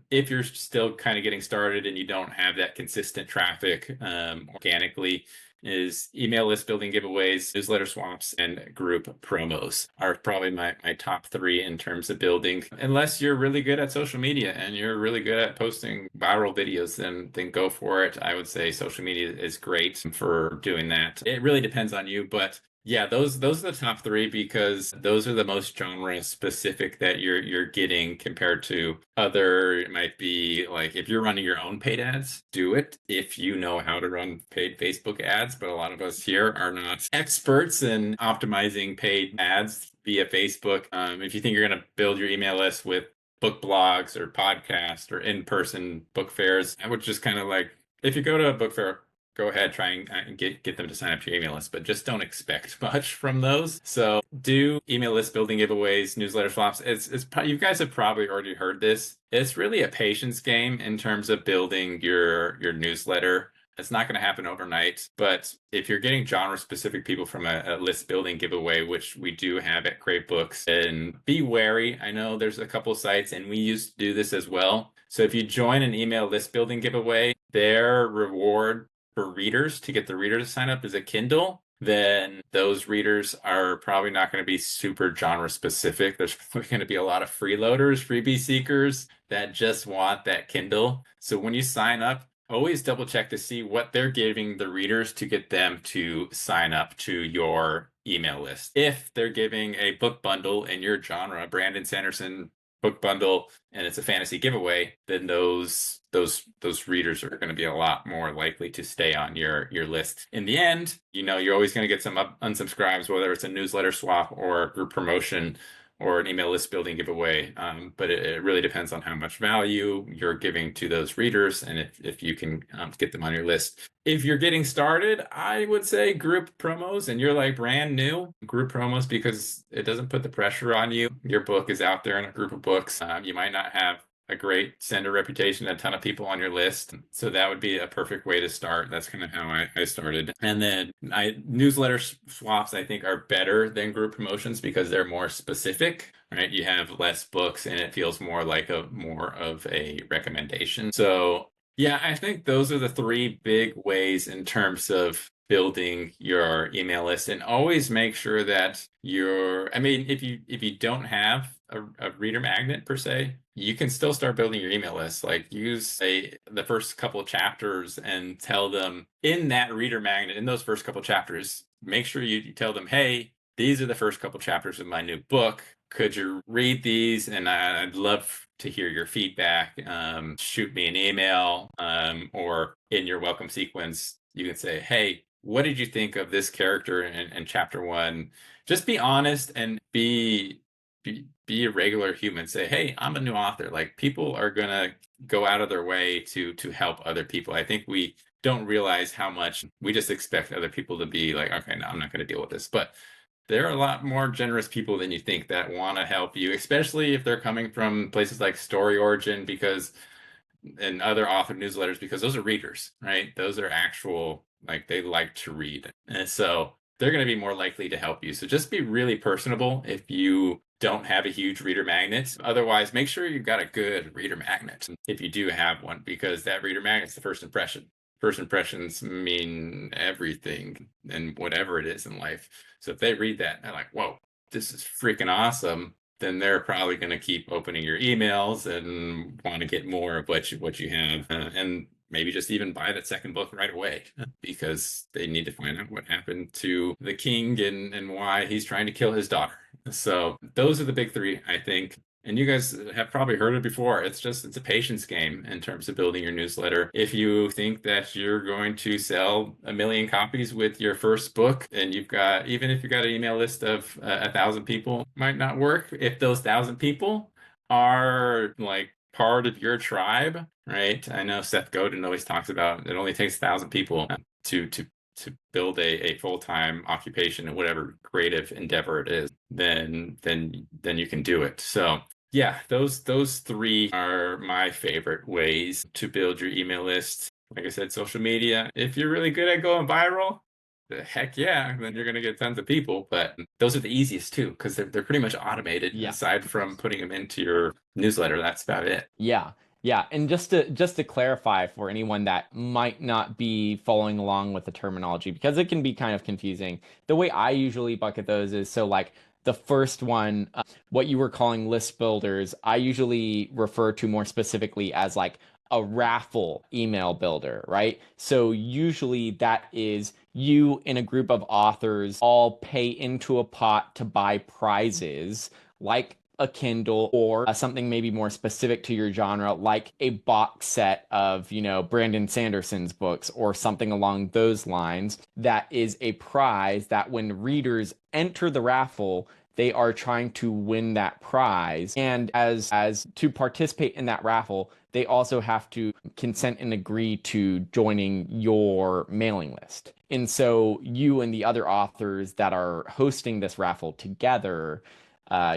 if you're still kind of getting started and you don't have that consistent traffic organically, is email list building giveaways, newsletter swaps, and group promos are probably my top 3 in terms of building. Unless you're really good at social media and you're really good at posting viral videos, then go for it. I would say social media is great for doing that. It really depends on you, but yeah, those are the top 3 because those are the most genre specific that you're getting compared to other. It might be like, if you're running your own paid ads, do it if you know how to run paid Facebook ads. But a lot of us here are not experts in optimizing paid ads via Facebook. If you think you're going to build your email list with book blogs or podcasts or in-person book fairs, I would just kind of like, if you go to a book fair, go ahead, try and get them to sign up to your email list, but just don't expect much from those. So do email list building giveaways, newsletter swaps. You guys have probably already heard this. It's really a patience game in terms of building your newsletter. It's not going to happen overnight, but if you're getting genre-specific people from a list building giveaway, which we do have at Crave Books, and be wary. I know there's a couple sites, and we used to do this as well. So if you join an email list building giveaway, their reward for readers to get the reader to sign up is a Kindle, then those readers are probably not going to be super genre specific. There's probably going to be a lot of freeloaders, freebie seekers that just want that Kindle. So when you sign up, always double check to see what they're giving the readers to get them to sign up to your email list. If they're giving a book bundle in your genre, Brandon Sanderson book bundle, and it's a fantasy giveaway, then those readers are going to be a lot more likely to stay on your list. In the end, you're always going to get some unsubscribes, whether it's a newsletter swap or group promotion. or an email list building giveaway. But it really depends on how much value you're giving to those readers and if you can get them on your list. If you're getting started, I would say group promos and you're like brand new, group promos, because it doesn't put the pressure on you. Your book is out there in a group of books. You might not have a great sender reputation, a ton of people on your list. So that would be a perfect way to start. That's kind of how I started. And then newsletter swaps, I think, are better than group promotions because they're more specific, right? You have less books and it feels more like more of a recommendation. So yeah, I think those are the three big ways in terms of building your email list, and always make sure that I mean, if you don't have a reader magnet per se, you can still start building your email list. Like use the first couple of chapters and tell them in that reader magnet, in those first couple of chapters, make sure you tell them, hey, these are the first couple chapters of my new book. Could you read these? And I'd love to hear your feedback. Shoot me an email, or in your welcome sequence, you can say, hey, what did you think of this character in chapter 1? Just be honest and be a regular human. Say, hey, I'm a new author. Like people are gonna go out of their way to help other people. I think we don't realize how much we just expect other people to be like, okay, no, I'm not going to deal with this. But there are a lot more generous people than you think that want to help you, especially if they're coming from places like Story Origin and other author newsletters, because those are readers, right? Those are actual, like they like to read. And so they're going to be more likely to help you. So just be really personable if you don't have a huge reader magnet. Otherwise, make sure you've got a good reader magnet if you do have one, because that reader magnet's the first impression. First impressions mean everything and whatever it is in life. So if they read that and they're like, whoa, this is freaking awesome, then they're probably going to keep opening your emails and want to get more of what you have, and maybe just even buy that second book right away because they need to find out what happened to the king and why he's trying to kill his daughter. So those are the big three, I think. And you guys have probably heard it before. It's a patience game in terms of building your newsletter. If you think that you're going to sell 1 million copies with your first book, and even if you've got an email list of 1,000 people, might not work. If those 1,000 people are like part of your tribe, right? I know Seth Godin always talks about it only takes 1,000 people to build a full-time occupation in whatever creative endeavor it is, then you can do it. So yeah, those three are my favorite ways to build your email list. Like I said, social media. If you're really good at going viral, the heck yeah, then you're gonna get tons of people. But those are the easiest too, because they're pretty much automated. Yeah. Aside from putting them into your newsletter, that's about it. Yeah. Yeah, and just to clarify for anyone that might not be following along with the terminology, because it can be kind of confusing, the way I usually bucket those is so like the first one, what you were calling list builders, I usually refer to more specifically as like a raffle email builder, right? So usually that is you in a group of authors all pay into a pot to buy prizes like a Kindle or something maybe more specific to your genre, like a box set of, Brandon Sanderson's books or something along those lines. That is a prize that when readers enter the raffle, they are trying to win that prize. And as to participate in that raffle, they also have to consent and agree to joining your mailing list. And so you and the other authors that are hosting this raffle together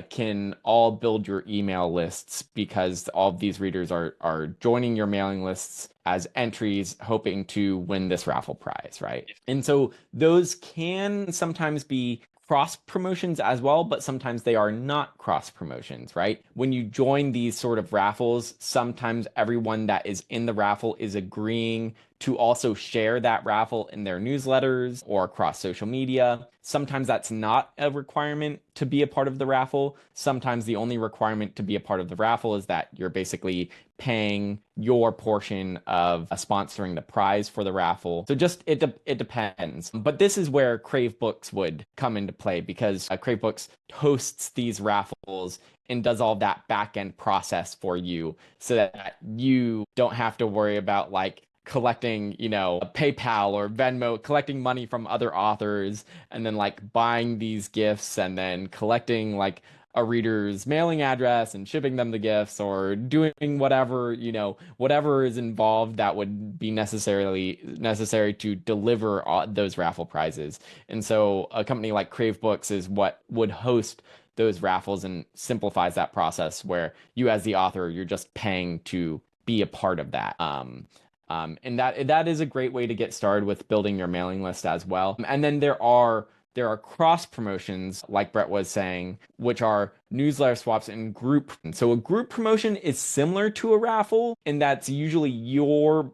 can all build your email lists, because all of these readers are joining your mailing lists as entries hoping to win this raffle prize, right? And so those can sometimes be cross promotions as well, but sometimes they are not cross promotions, right? When you join these sort of raffles, sometimes everyone that is in the raffle is agreeing to also share that raffle in their newsletters or across social media. Sometimes that's not a requirement to be a part of the raffle. Sometimes the only requirement to be a part of the raffle is that you're basically paying your portion of sponsoring the prize for the raffle. So just it depends. But this is where Crave Books would come into play, because Crave Books hosts these raffles and does all that back end process for you, so that you don't have to worry about like collecting, PayPal or Venmo, collecting money from other authors and then like buying these gifts and then collecting like a reader's mailing address and shipping them the gifts or doing whatever, whatever is involved that would be necessary to deliver those raffle prizes. And so a company like Crave Books is what would host those raffles and simplifies that process where you as the author, you're just paying to be a part of that. And that is a great way to get started with building your mailing list as well. And then there are cross promotions, like Brett was saying, which are newsletter swaps and group. So a group promotion is similar to a raffle, and that's usually you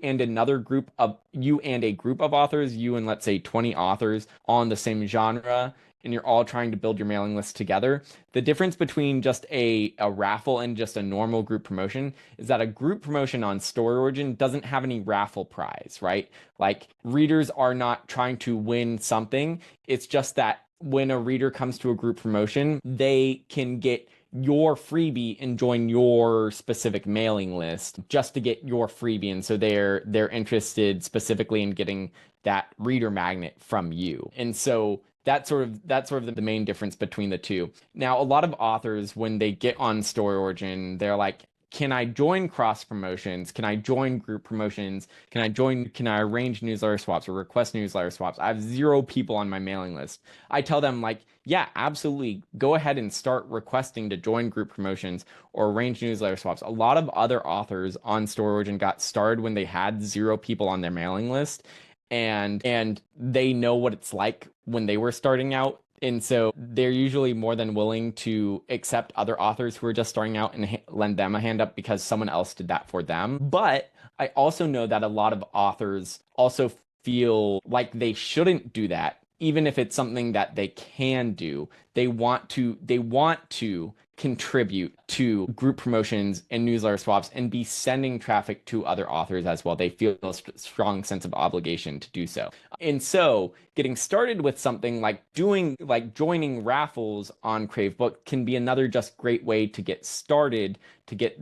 and a group of authors, you and let's say 20 authors on the same genre, and you're all trying to build your mailing list together. The difference between just a raffle and just a normal group promotion is that a group promotion on StoryOrigin doesn't have any raffle prize, right? Like readers are not trying to win something. It's just that when a reader comes to a group promotion, they can get your freebie and join your specific mailing list just to get your freebie. And so they're interested specifically in getting that reader magnet from you. And so that's sort of the main difference between the two. Now, a lot of authors, when they get on StoryOrigin, they're like, can I join cross promotions? Can I join group promotions? Can I arrange newsletter swaps or request newsletter swaps? I have 0 people on my mailing list. I tell them like, yeah, absolutely. Go ahead and start requesting to join group promotions or arrange newsletter swaps. A lot of other authors on StoryOrigin got started when they had 0 people on their mailing list, and they know what it's like when they were starting out. And so they're usually more than willing to accept other authors who are just starting out and lend them a hand up because someone else did that for them. But I also know that a lot of authors also feel like they shouldn't do that, even if it's something that they can do. They want to contribute to group promotions and newsletter swaps and be sending traffic to other authors as well. They feel a strong sense of obligation to do so. And so getting started with something like joining raffles on Crave Book can be another just great way to get started, to get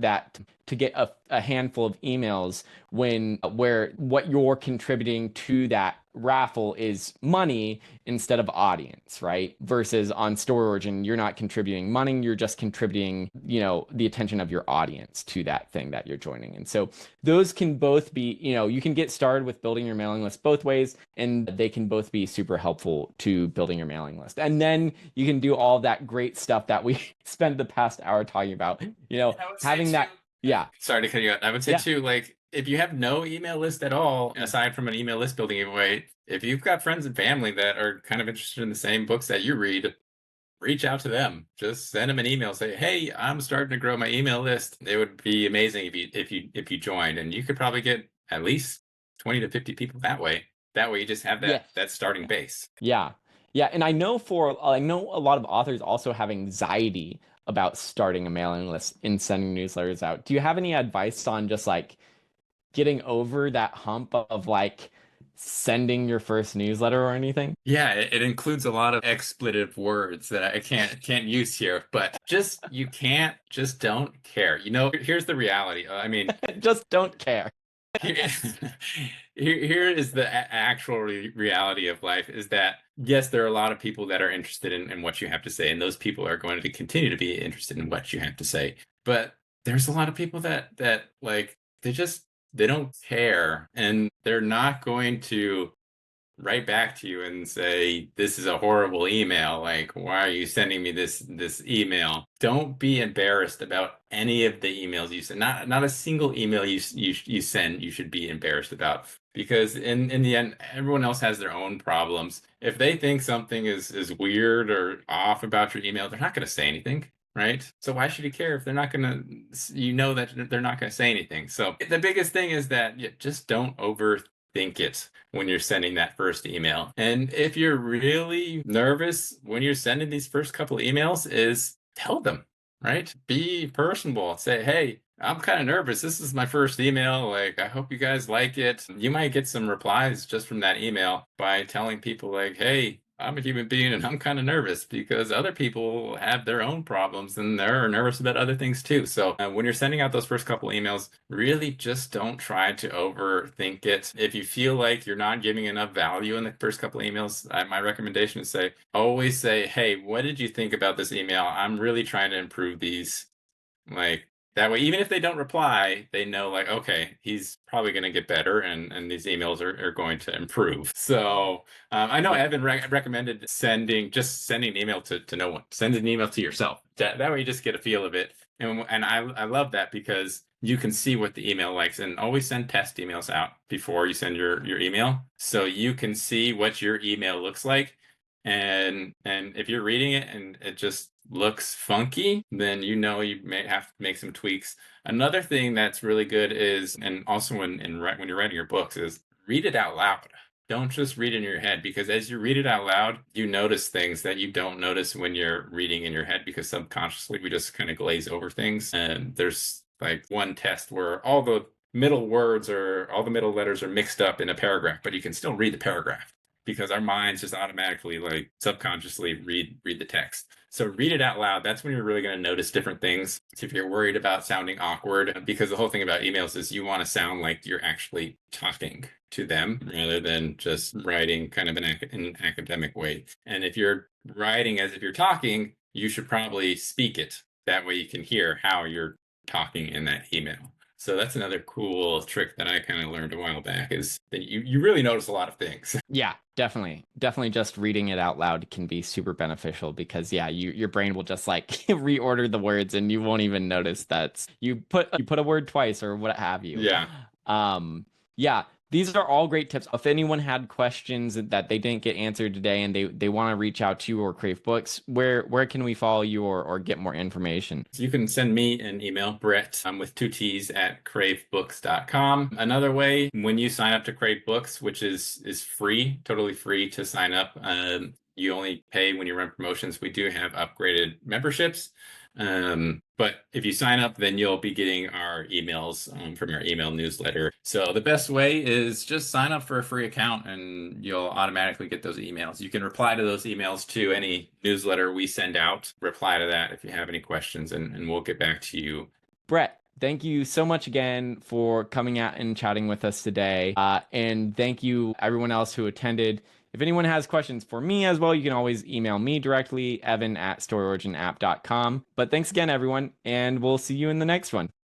a handful of emails where what you're contributing to that raffle is money instead of audience, right? Versus on StoryOrigin, you're not contributing money, you're just contributing, the attention of your audience to that thing that you're joining. And so those can both be, you can get started with building your mailing list both ways, and they can both be super helpful to building your mailing list. And then you can do all that great stuff that we spent the past hour talking about, having that. Yeah. Sorry to cut you out. I would say too, like, if you have no email list at all, aside from an email list building giveaway, if you've got friends and family that are kind of interested in the same books that you read, reach out to them. Just send them an email. Say, hey, I'm starting to grow my email list. It would be amazing if you joined, and you could probably get at least 20 to 50 people that way. That way, you just have that starting base. Yeah, yeah, and I know a lot of authors also have anxiety about starting a mailing list and sending newsletters out. Do you have any advice on just like getting over that hump of like sending your first newsletter or anything? Yeah, it includes a lot of expletive words that I can't use here, but just don't care. Here's the reality. I mean, just don't care. Here is the actual reality of life is that, yes, there are a lot of people that are interested in what you have to say, and those people are going to continue to be interested in what you have to say. But there's a lot of people that like, they don't care, and they're not going to write back to you and say, this is a horrible email. Like, why are you sending me this email? Don't be embarrassed about any of the emails you send. Not a single email you send you should be embarrassed about, because in the end, everyone else has their own problems. If they think something is weird or off about your email, they're not going to say anything. Right? So why should you care if they're not going to, that they're not going to say anything. So the biggest thing is that just don't overthink it when you're sending that first email. And if you're really nervous when you're sending these first couple emails, is tell them, right? Be personable. Say, hey, I'm kind of nervous. This is my first email. Like, I hope you guys like it. You might get some replies just from that email by telling people like, hey, I'm a human being and I'm kind of nervous because other people have their own problems and they're nervous about other things too. So when you're sending out those first couple emails, really just don't try to overthink it. If you feel like you're not giving enough value in the first couple emails, my recommendation is always say, hey, what did you think about this email? I'm really trying to improve these. Like that way, even if they don't reply, they know like, okay, he's probably going to get better and these emails are going to improve. So I know Yeah. Evan recommended sending an email to no one. Send an email to yourself. That way you just get a feel of it. And I love that because you can see what the email likes, and always send test emails out before you send your email. So you can see what your email looks like. And if you're reading it and it just looks funky, then you know you may have to make some tweaks. Another thing that's really good is, and also when you're writing your books, is read it out loud. Don't just read in your head, because as you read it out loud, you notice things that you don't notice when you're reading in your head, because subconsciously we just kind of glaze over things. And there's like one test where all the middle letters are mixed up in a paragraph, but you can still read the paragraph because our minds just automatically, like subconsciously, read the text. So read it out loud. That's when you're really going to notice different things. So if you're worried about sounding awkward, because the whole thing about emails is you want to sound like you're actually talking to them rather than just writing kind of in an academic way. And if you're writing as if you're talking, you should probably speak it. That way you can hear how you're talking in that email. So that's another cool trick that I kind of learned a while back, is that you really notice a lot of things. Yeah, definitely. Definitely just reading it out loud can be super beneficial because yeah, your brain will just like reorder the words and you won't even notice that you put a word twice or what have you. Yeah. Yeah, these are all great tips. If anyone had questions that they didn't get answered today and they want to reach out to you or Crave Books, where can we follow you or get more information? So you can send me an email, Brett, with 2 T's at cravebooks.com. Another way, when you sign up to Crave Books, which is free, totally free to sign up, you only pay when you run promotions. We do have upgraded memberships. But if you sign up, then you'll be getting our emails from our email newsletter. So the best way is just sign up for a free account and you'll automatically get those emails. You can reply to those emails to any newsletter we send out. Reply to that if you have any questions, and we'll get back to you. Brett, thank you so much again for coming out and chatting with us today. And thank you everyone else who attended. If anyone has questions for me as well, you can always email me directly, evan@storyoriginapp.com. But thanks again, everyone, and we'll see you in the next one.